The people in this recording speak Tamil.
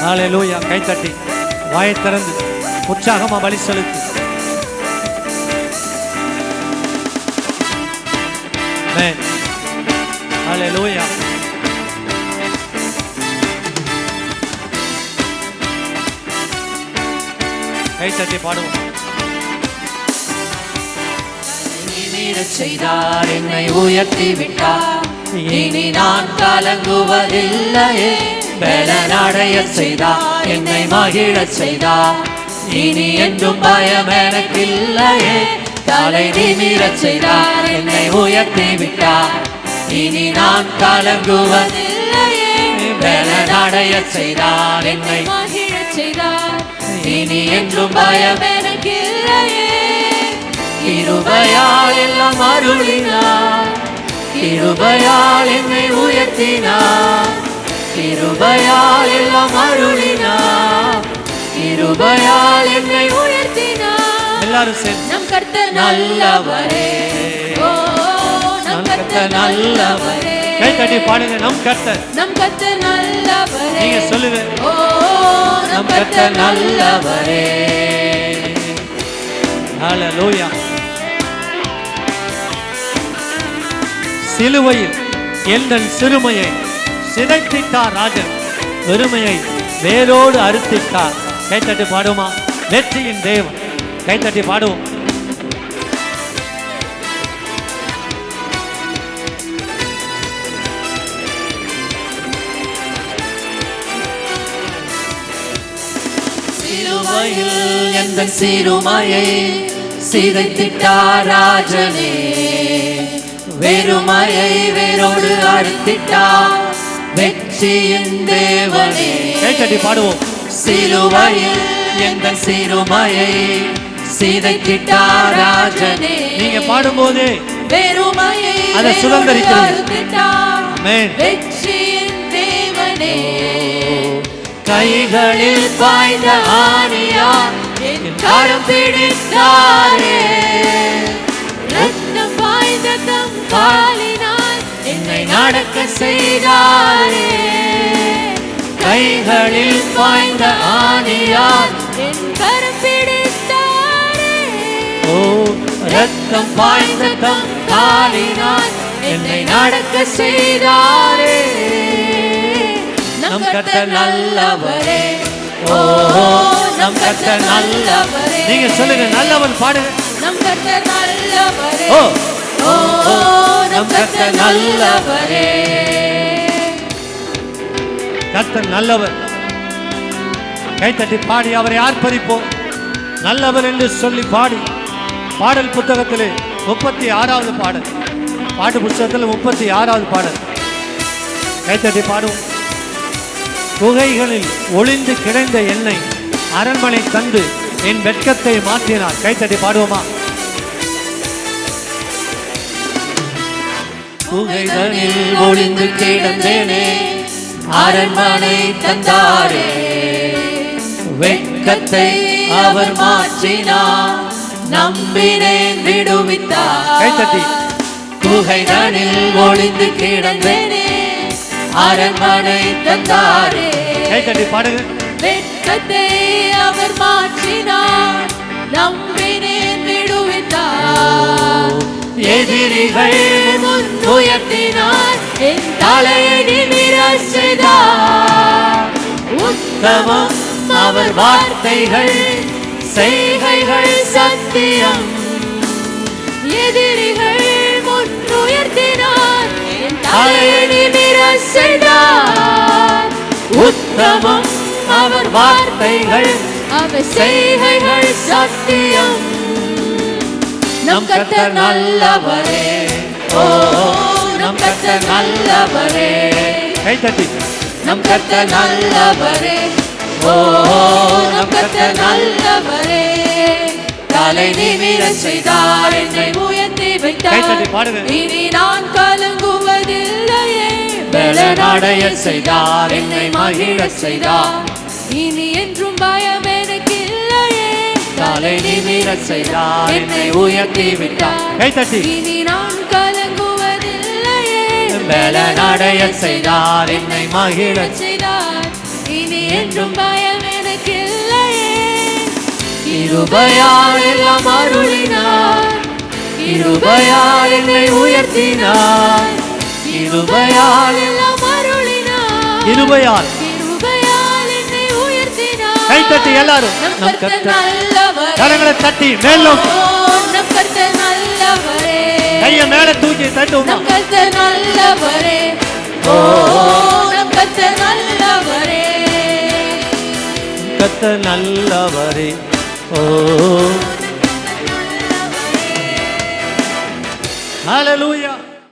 ஹல்லேலூயா. கைத்தட்டி வாயை திறந்து உற்சாகமா பலி செலுத்தி. ஹல்லேலூயா. கைத்தட்டி பாடுவோம். செய்தார், என்னை உயர்த்தி விட்டார், இனி நான் கலங்குவதில்லையே. பலனடைய செய்தார், என்னை மகிழச் செய்தார், இனி என்றும் பயம் எனக்கில்லையே. தலை நிமிரச் செய்தார், என்னை உயர்த்தி விட்டார், இனி நான் கலங்குவதில்லையே. பலனடைய செய்தார், என்னை மகிழச் செய்தார், இனி என்றும் பயம் எனக்கில்லையே. கிருபையால் எல்லாம் அருளினார், கிருபையால் என்னை உயர்த்தினார், கிருபையால் எல்லாம் அருளினார், கிருபையால் என்னை உயர்த்தினார். எல்லாரும் சேர்ந்து நம் கர்த்தர் நல்லவரே, ஓ நம் கர்த்தர் நல்லவரே. கைத்தட்டி பாடுங்க. நம் கர்த்தர், நம் கர்த்தர் நல்லவரே. நீங்க சொல்லுங்க. ஓ நம் கர்த்தர் நல்லவரே. ஹல்லேலூயா. சிலுவையில் எந்தன் சிறுமையை சிதைத்திட்டார் ராஜன், பெருமையை வேரோடு அறுத்திட்டார். கைத்தட்டி பாடுமா? வெற்றியின் தேவன். கைத்தட்டி பாடுவோம். சிலுவையில் எந்தன் சிறுமையை சிதைத்திட்டார் ராஜனே, வெறுமையை வேரோடு அறுத்திட்டார் வெற்றியின் தேவனே. கைத்தட்டி பாடுவோம். சிலுவையில் எந்தன் சிறுமையை சிதைத்திட்டார் ராஜனே, நீங்க பாடும்போது வெறுமையை அதை சுதந்தரிக்கிறது. அறுத்திட்டார் வெற்றியின் தேவனே. கைகளில் பாய்ந்த ஆணியார் என் கரம் பிடித்தாரே, ரத்தம் பாய்ந்த தம் காலினால் என்னை நடக்க செய்தாரே. கைகளில் பாய்ந்த ஆணியார் என் கரம் பிடித்தாரே, ஓ ரத்தம் பாய்ந்த தம் காலினால் என்னை நடக்க செய்தாரே. நம் கர்த்தர் நல்லவரே, ஓ நம் கர்த்தர் நல்லவரே. நீங்க சொல்லுங்க. நல்லவன் பாடுங்க. நம் கர்த்தர் நல்லவரே, ஓ ஓ நம் கர்த்தர் நல்லவரே. கர்த்தர் நல்லவர். கைத்தட்டி பாடி அவரை ஆர்ப்பரிப்போம். நல்லவர் என்று சொல்லி பாடி. பாடல் புத்தகத்திலே 36வது பாடல், பாட்டு புத்தகத்தில் 36வது பாடல். கைத்தட்டி பாடுவோம். குகைகளில் ஒளிந்து கிடந்த என்னை அரண்மனை தந்து என் வெட்கத்தை மாற்றினார். கைத்தட்டி பாடுவோமா? குகைகளில் ஒளிந்து கிடந்தேனே, அரண்மனை தந்தாரே, வெட்கத்தை அவர் மாற்றினார், நம்பினேன் விடுவித்தார். கைத்தட்டி. குகைகளில் ஒளிந்து கிடந்தேனே, அரண்மனை தந்தாரே, கைத்தட்டி பாடுங்க. வெட்கத்தை அவர் மாற்றினார், நம்பினேன் விடுவித்தார். எதிரிகள் முன் உயர்த்தினார், என் தலையை நிமிரச் செய்தார். உத்தமம் அவர் வார்த்தைகள், செய்கைகள் சத்தியம். எதிரிகள் முன் உயர்த்தினார், என் தலையை நிமிரச் செய்தார். உத்தமம் அவர் வார்த்தைகள், அவர் செய்கைகள் சத்தியம். நம் கர்த்தர் நல்லவரே, ஓ நம் கர்த்தர் நல்லவரே. கைத்தட்டி. நம் கர்த்தர் நல்லவரே, ஓ நம் கர்த்தர் நல்லவரே. தலை நிமிரச் செய்தார், என்னை உயர்த்தி கைத்தட்டி வைத்தார், பாடுங்க. இனி நான் கலங்குவதில்லையே. பலனடைய செய்தார், என்னை மகிழச் செய்தார், இனி என்றும் பயம் எனக்கில்லையே. தலை நிமிரச் செய்தார், என்னை உயர்த்தி விட்டார், கைத்தட்டி. இனி நான் கலங்குவதில்லையே. பலனடைய செய்தார், என்னை மகிழச் செய்தார், இனி என்றும் பயம் எனக்கு இல்லையே. கிருபையால் எல்லாம் அருளினார், கிருபையால் என்னை உயர்த்தினார், கிருபையால் எல்லாம் அருளினார், கிருபையால் கிருபையால் என்னை உயர்த்தினார். கைத்தட்டி எல்லாரும் நம் கர்த்தர் நல்லவரே. கரங்களை தட்டி மேலும் ஓ, நம் கர்த்தர் நல்லவரே. கையை மேலே தூக்கி தட்டுவோமா? நம் கர்த்தர் நல்லவரே. ஓ, நம் கர்த்தர் நல்லவரே. கர்த்தர் நல்லவரே. ஓ ஹalleluya.